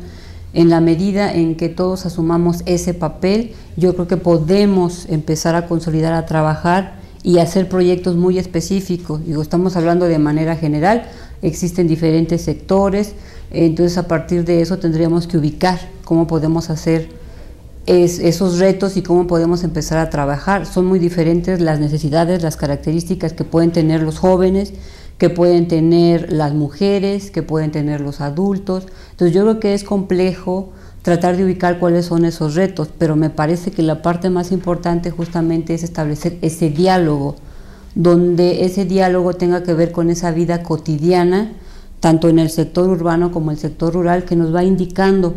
En la medida en que todos asumamos ese papel, yo creo que podemos empezar a consolidar, a trabajar y hacer proyectos muy específicos. Digo, estamos hablando de manera general, existen diferentes sectores, entonces a partir de eso tendríamos que ubicar cómo podemos hacer esos retos y cómo podemos empezar a trabajar. Son muy diferentes las necesidades, las características que pueden tener los jóvenes, que pueden tener las mujeres, que pueden tener los adultos. Entonces yo creo que es complejo tratar de ubicar cuáles son esos retos, pero me parece que la parte más importante justamente es establecer ese diálogo, donde ese diálogo tenga que ver con esa vida cotidiana, tanto en el sector urbano como el sector rural, que nos va indicando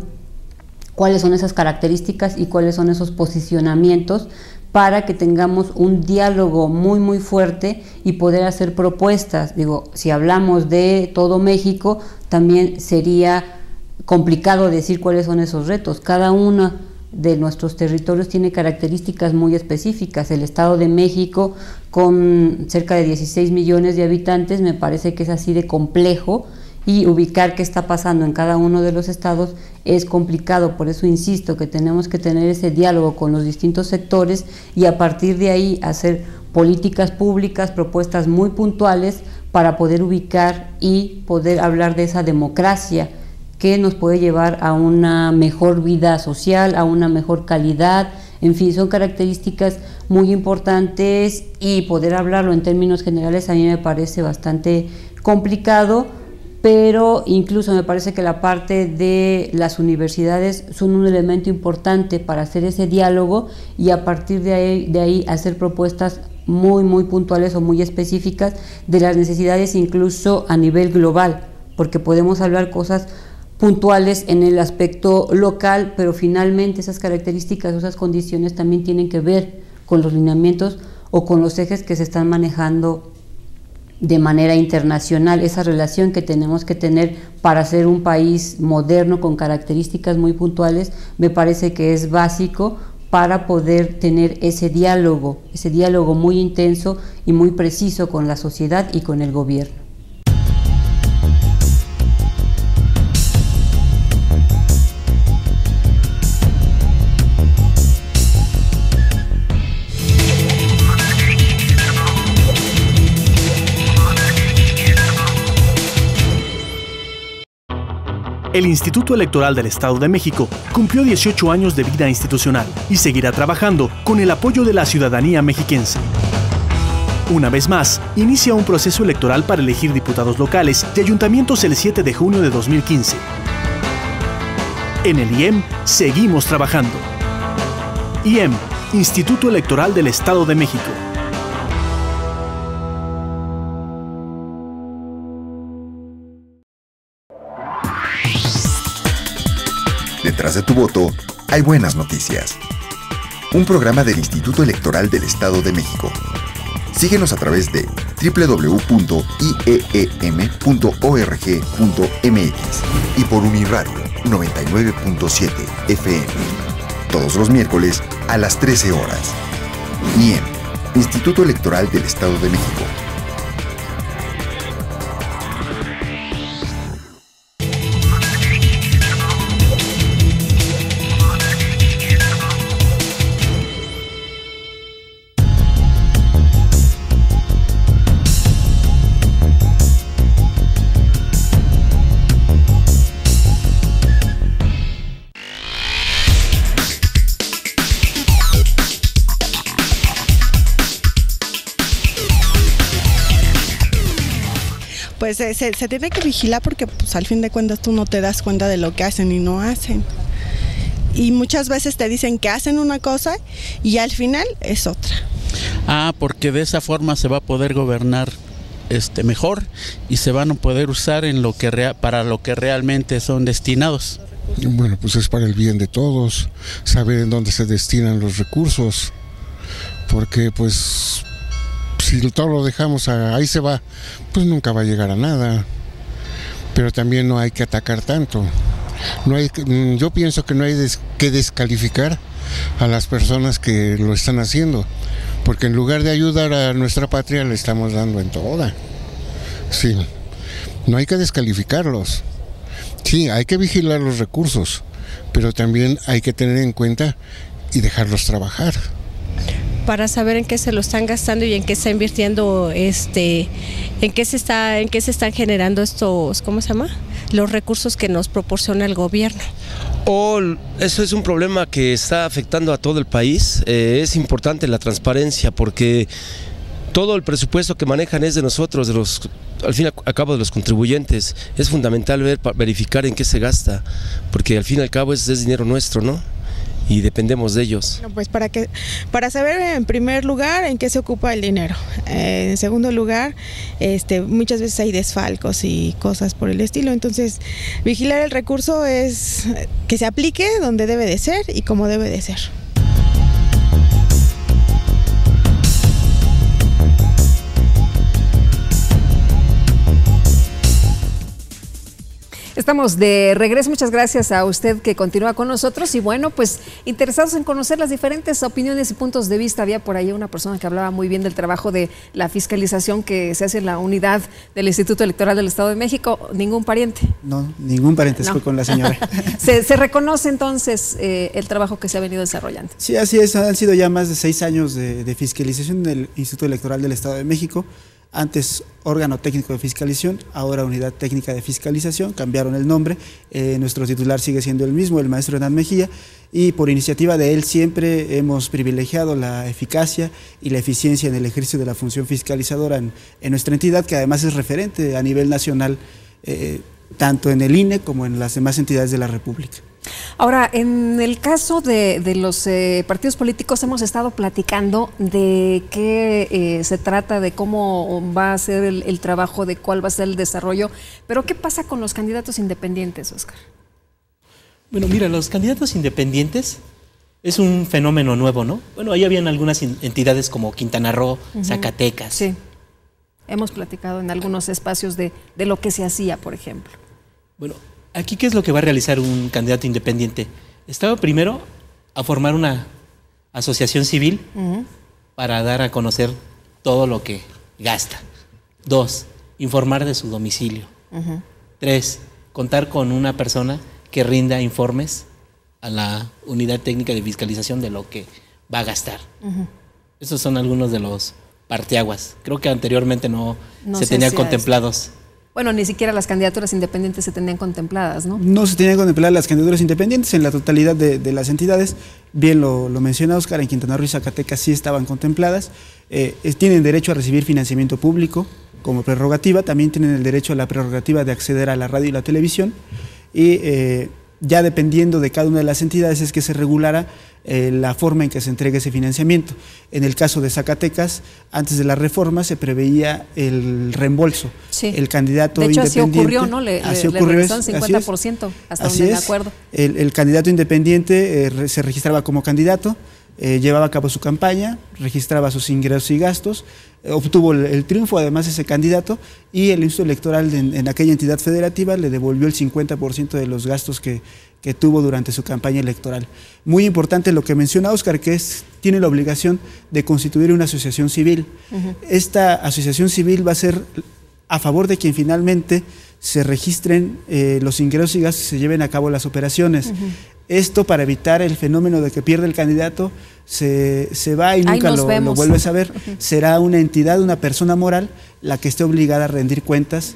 cuáles son esas características y cuáles son esos posicionamientos para que tengamos un diálogo muy muy fuerte y poder hacer propuestas. Digo, si hablamos de todo México, también sería complicado decir cuáles son esos retos. Cada uno de nuestros territorios tiene características muy específicas. El Estado de México, con cerca de 16 millones de habitantes, me parece que es así de complejo, y ubicar qué está pasando en cada uno de los estados es complicado. Por eso insisto que tenemos que tener ese diálogo con los distintos sectores y a partir de ahí hacer políticas públicas, propuestas muy puntuales para poder ubicar y poder hablar de esa democracia que nos puede llevar a una mejor vida social, a una mejor calidad. En fin, son características muy importantes y poder hablarlo en términos generales a mí me parece bastante complicado, pero incluso me parece que la parte de las universidades son un elemento importante para hacer ese diálogo y a partir de ahí hacer propuestas muy puntuales o muy específicas de las necesidades incluso a nivel global, porque podemos hablar cosas puntuales en el aspecto local, pero finalmente esas características, esas condiciones también tienen que ver con los lineamientos o con los ejes que se están manejando de manera internacional, esa relación que tenemos que tener para ser un país moderno con características muy puntuales, me parece que es básico para poder tener ese diálogo muy intenso y muy preciso con la sociedad y con el gobierno. El Instituto Electoral del Estado de México cumplió 18 años de vida institucional y seguirá trabajando con el apoyo de la ciudadanía mexiquense. Una vez más, inicia un proceso electoral para elegir diputados locales y ayuntamientos el 7 de junio de 2015. En el IEM seguimos trabajando. IEM, Instituto Electoral del Estado de México. Detrás de tu voto hay buenas noticias. Un programa del Instituto Electoral del Estado de México. Síguenos a través de www.ieem.org.mx y por Uniradio 99.7 FM. Todos los miércoles a las 13 horas. IEM, Instituto Electoral del Estado de México. Pues se tiene que vigilar porque pues, al fin de cuentas tú no te das cuenta de lo que hacen y no hacen. Y muchas veces te dicen que hacen una cosa y al final es otra. Porque de esa forma se va a poder gobernar mejor y se van a poder usar en para lo que realmente son destinados. Bueno, pues es para el bien de todos, saber en dónde se destinan los recursos, porque pues si todo lo dejamos ahí se va, pues nunca va a llegar a nada. Pero también no hay que atacar tanto. Yo pienso que no hay que descalificar a las personas que lo están haciendo, porque en lugar de ayudar a nuestra patria le estamos dando en toda. Sí, no hay que descalificarlos. Sí, hay que vigilar los recursos, pero también hay que tener en cuenta y dejarlos trabajar. Para saber en qué se lo están gastando y en qué está invirtiendo, en qué se están generando estos, ¿cómo se llama? Los recursos que nos proporciona el gobierno. Eso es un problema que está afectando a todo el país. Es importante la transparencia porque todo el presupuesto que manejan es de nosotros, al fin y al cabo de los contribuyentes. Es fundamental verificar en qué se gasta, porque al fin y al cabo es dinero nuestro, ¿no? Y dependemos de ellos. Pues para saber en primer lugar en qué se ocupa el dinero. En segundo lugar, muchas veces hay desfalcos y cosas por el estilo. Entonces, vigilar el recurso es que se aplique donde debe de ser y como debe de ser. Estamos Estamos de regreso, muchas gracias a usted que continúa con nosotros y bueno, pues interesados en conocer las diferentes opiniones y puntos de vista. Había por ahí una persona que hablaba muy bien del trabajo de la fiscalización que se hace en la unidad del Instituto Electoral del Estado de México. ¿Ningún pariente? No, ningún pariente, No. fue con la señora. ¿Se reconoce entonces el trabajo que se ha venido desarrollando? Sí, así es, han sido ya más de 6 años de fiscalización del Instituto Electoral del Estado de México. Antes órgano técnico de fiscalización, ahora unidad técnica de fiscalización, cambiaron el nombre, nuestro titular sigue siendo el mismo, el maestro Hernán Mejía, y por iniciativa de él siempre hemos privilegiado la eficacia y la eficiencia en el ejercicio de la función fiscalizadora en nuestra entidad, que además es referente a nivel nacional, tanto en el INE como en las demás entidades de la República. Ahora, en el caso de los partidos políticos hemos estado platicando de qué se trata, de cómo va a ser el trabajo, de cuál va a ser el desarrollo, pero ¿qué pasa con los candidatos independientes, Oscar? Bueno, mira, los candidatos independientes es un fenómeno nuevo, ¿no? Bueno, ahí habían algunas entidades como Quintana Roo, Zacatecas. Sí, hemos platicado en algunos espacios de lo que se hacía, por ejemplo. Bueno, aquí, ¿qué es lo que va a realizar un candidato independiente? Estaba primero a formar una asociación civil para dar a conocer todo lo que gasta. 2, informar de su domicilio. 3, contar con una persona que rinda informes a la unidad técnica de fiscalización de lo que va a gastar. Esos son algunos de los parteaguas. Creo que anteriormente no se tenían contemplados. Bueno, ni siquiera las candidaturas independientes se tenían contempladas, ¿no? No se tenían contempladas las candidaturas independientes en la totalidad de las entidades. Bien lo menciona Oscar, en Quintana Roo y Zacatecas sí estaban contempladas. Tienen derecho a recibir financiamiento público como prerrogativa, también tienen el derecho a la prerrogativa de acceder a la radio y la televisión, y ya dependiendo de cada una de las entidades es que se regulara la forma en que se entregue ese financiamiento. En el caso de Zacatecas, antes de la reforma se preveía el reembolso. Sí. El candidato independiente. De hecho, así ocurrió, ¿no? Le regresaron 50%, hasta donde me acuerdo. El candidato independiente se registraba como candidato, llevaba a cabo su campaña, registraba sus ingresos y gastos, obtuvo el triunfo además ese candidato, y el Instituto Electoral en aquella entidad federativa le devolvió el 50% de los gastos que tuvo durante su campaña electoral. Muy importante lo que menciona Oscar, que tiene la obligación de constituir una asociación civil. Esta asociación civil va a ser a favor de quien finalmente se registren los ingresos y gastos y se lleven a cabo las operaciones. Esto para evitar el fenómeno de que pierde el candidato, se va y nunca lo vuelves a ver. Será una entidad, una persona moral, la que esté obligada a rendir cuentas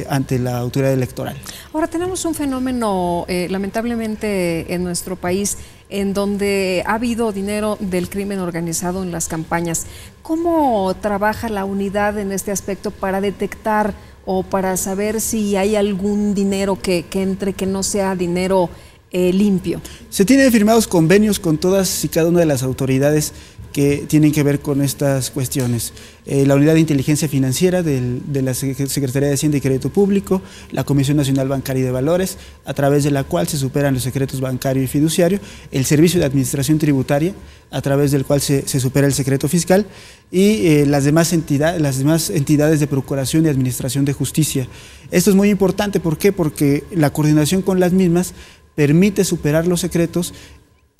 ante la autoridad electoral. Ahora tenemos un fenómeno lamentablemente en nuestro país en donde ha habido dinero del crimen organizado en las campañas. ¿Cómo trabaja la unidad en este aspecto para detectar o para saber si hay algún dinero que entre, que no sea dinero limpio? Se tienen firmados convenios con todas y cada una de las autoridades que tienen que ver con estas cuestiones. La Unidad de Inteligencia Financiera de la Secretaría de Hacienda y Crédito Público, la Comisión Nacional Bancaria y de Valores, a través de la cual se superan los secretos bancario y fiduciario, el Servicio de Administración Tributaria, a través del cual se supera el secreto fiscal, y las demás entidades de Procuración y Administración de Justicia. Esto es muy importante, ¿por qué? Porque la coordinación con las mismas permite superar los secretos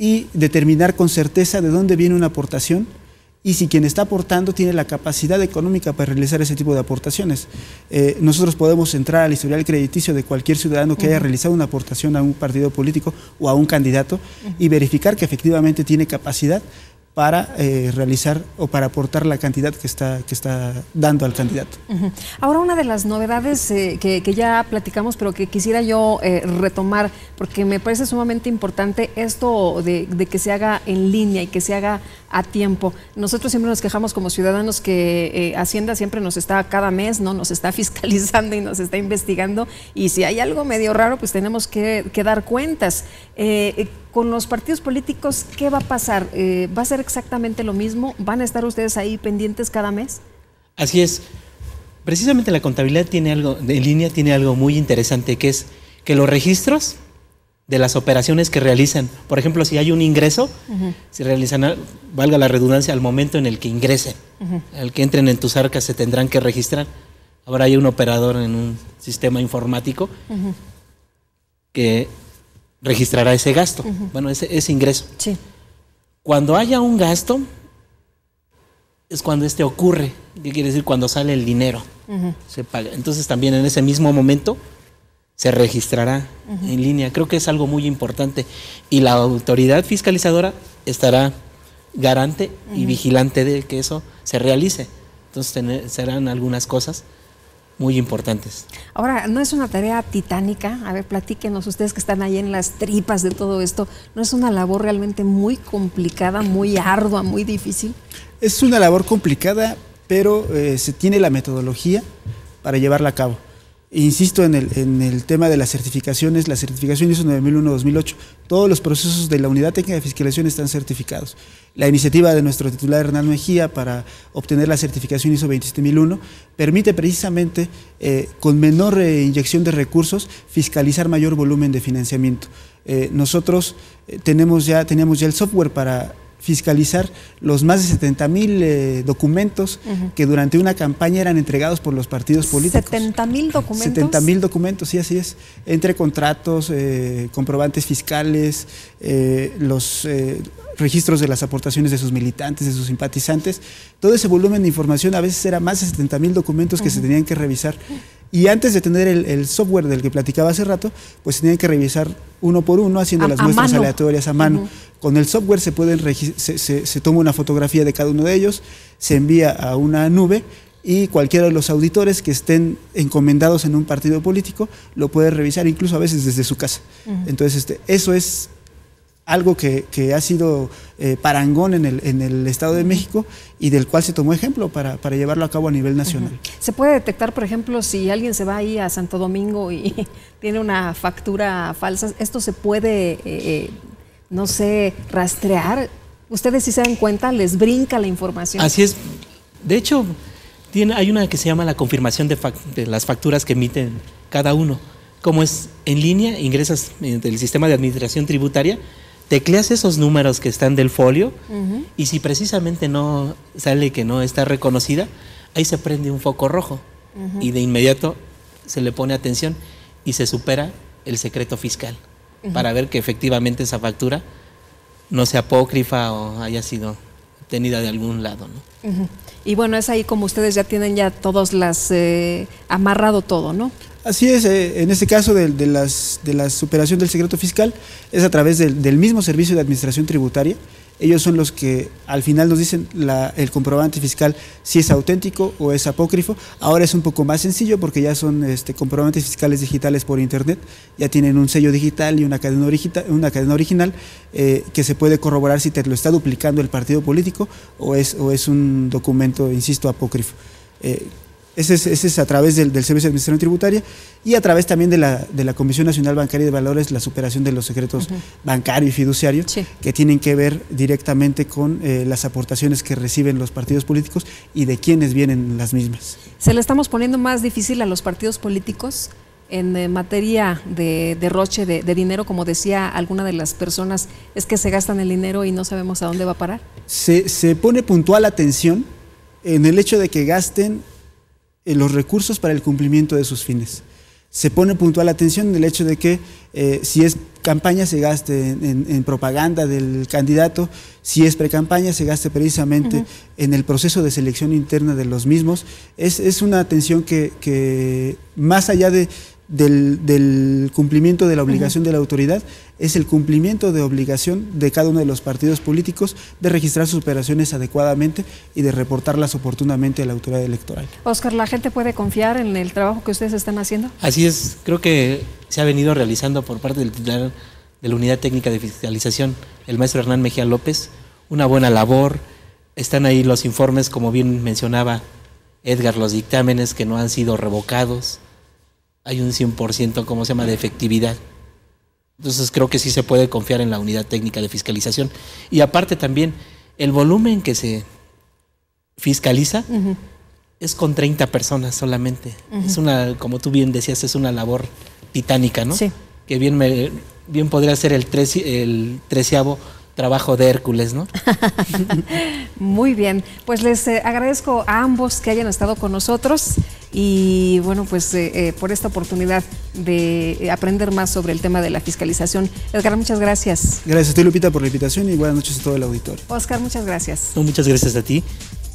y determinar con certeza de dónde viene una aportación y si quien está aportando tiene la capacidad económica para realizar ese tipo de aportaciones. Nosotros podemos entrar al historial crediticio de cualquier ciudadano que haya realizado una aportación a un partido político o a un candidato y verificar que efectivamente tiene capacidad para realizar o para aportar la cantidad que está dando al candidato. Ahora, una de las novedades que ya platicamos, pero que quisiera yo retomar, porque me parece sumamente importante esto de que se haga en línea y que se haga a tiempo. Nosotros siempre nos quejamos como ciudadanos que Hacienda siempre nos está cada mes, ¿no? Nos está fiscalizando y nos está investigando, y si hay algo medio raro, pues tenemos que dar cuentas. Con los partidos políticos, ¿qué va a pasar? ¿Va a ser exactamente lo mismo? ¿Van a estar ustedes ahí pendientes cada mes? Así es. Precisamente la contabilidad en línea tiene algo muy interesante, que es que los registros de las operaciones que realizan, por ejemplo, si hay un ingreso, se realizan, valga la redundancia, al momento en el que ingresen, al que entren en tus arcas se tendrán que registrar. Ahora hay un operador en un sistema informático que registrará ese gasto, bueno, ese ingreso. Sí. Cuando haya un gasto, es cuando ocurre. ¿Qué quiere decir? Cuando sale el dinero, se paga. Entonces también en ese mismo momento se registrará en línea. Creo que es algo muy importante. Y la autoridad fiscalizadora estará garante y vigilante de que eso se realice. Entonces serán algunas cosas muy importantes. Ahora, ¿no es una tarea titánica? A ver, platíquenos ustedes que están ahí en las tripas de todo esto. ¿No es una labor realmente muy complicada, muy ardua, muy difícil? Es una labor complicada, pero se tiene la metodología para llevarla a cabo. Insisto en el tema de las certificaciones. La certificación ISO 9001-2008, todos los procesos de la Unidad Técnica de Fiscalización están certificados. La iniciativa de nuestro titular Hernán Mejía para obtener la certificación ISO 27001 permite precisamente, con menor inyección de recursos, fiscalizar mayor volumen de financiamiento. Nosotros teníamos ya el software para fiscalizar los más de 70,000 documentos que durante una campaña eran entregados por los partidos políticos. 70,000 documentos. 70,000 documentos, sí, así es. Entre contratos, comprobantes fiscales, los registros de las aportaciones de sus militantes, de sus simpatizantes. Todo ese volumen de información, a veces era más de 70,000 documentos que se tenían que revisar. Y antes de tener el software del que platicaba hace rato, pues se tenían que revisar uno por uno, haciendo las muestras aleatorias a mano. Con el software se toma una fotografía de cada uno de ellos, se envía a una nube y cualquiera de los auditores que estén encomendados en un partido político lo puede revisar, incluso a veces desde su casa. Entonces, eso es algo que ha sido parangón en el Estado de México y del cual se tomó ejemplo para llevarlo a cabo a nivel nacional. ¿Se puede detectar, por ejemplo, si alguien se va ahí a Santo Domingo y tiene una factura falsa? ¿Esto se puede, no sé, rastrear? ¿Ustedes sí se dan cuenta? ¿Les brinca la información? Así es. De hecho, hay una que se llama la confirmación de las facturas que emiten cada uno. Como es en línea, ingresas del sistema de administración tributaria, tecleas esos números que están del folio y si precisamente no sale que no está reconocida, ahí se prende un foco rojo y de inmediato se le pone atención y se supera el secreto fiscal para ver que efectivamente esa factura no sea apócrifa o haya sido obtenida de algún lado, ¿no? Y bueno, es ahí como ustedes ya tienen ya todos amarrado todo, ¿no? Así es, en este caso de la superación del secreto fiscal es a través del mismo servicio de administración tributaria. Ellos son los que al final nos dicen el comprobante fiscal si es auténtico o es apócrifo. Ahora es un poco más sencillo porque ya son comprobantes fiscales digitales por internet, ya tienen un sello digital y una cadena original que se puede corroborar si te lo está duplicando el partido político o es un documento, insisto, apócrifo. Ese es a través del Servicio de Administración Tributaria y a través también de la Comisión Nacional Bancaria y de Valores, la superación de los secretos bancario y fiduciario, que tienen que ver directamente con las aportaciones que reciben los partidos políticos y de quiénes vienen las mismas. ¿Se le estamos poniendo más difícil a los partidos políticos en materia de derroche de dinero? Como decía alguna de las personas, es que se gastan el dinero y no sabemos a dónde va a parar. Se pone puntual atención en el hecho de que gasten los recursos para el cumplimiento de sus fines. Se pone puntual atención en el hecho de que si es campaña se gaste en propaganda del candidato, si es precampaña se gaste precisamente en el proceso de selección interna de los mismos. Es una atención que más allá del cumplimiento de la obligación de la autoridad, es el cumplimiento de obligación de cada uno de los partidos políticos de registrar sus operaciones adecuadamente y de reportarlas oportunamente a la autoridad electoral. Óscar, ¿la gente puede confiar en el trabajo que ustedes están haciendo? Así es, creo que se ha venido realizando por parte del titular de la Unidad Técnica de Fiscalización, el maestro Hernán Mejía López, una buena labor. Están ahí los informes, como bien mencionaba Edgar, los dictámenes que no han sido revocados. Hay un 100%, de efectividad. Entonces creo que sí se puede confiar en la Unidad Técnica de Fiscalización. Y aparte también, el volumen que se fiscaliza es con 30 personas solamente. Es como tú bien decías, es una labor titánica, ¿no? Sí. Que bien podría ser el 13º trabajo de Hércules, ¿no? Muy bien, pues les agradezco a ambos que hayan estado con nosotros. y bueno, pues por esta oportunidad de aprender más sobre el tema de la fiscalización. Edgar, muchas gracias. Gracias a ti, Lupita, por la invitación y buenas noches a todo el auditorio. Oscar, muchas gracias. Muchas gracias a ti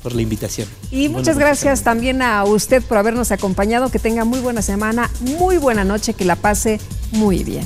por la invitación. Y muchas gracias también a usted por habernos acompañado. Que tenga muy buena semana, muy buena noche, que la pase muy bien.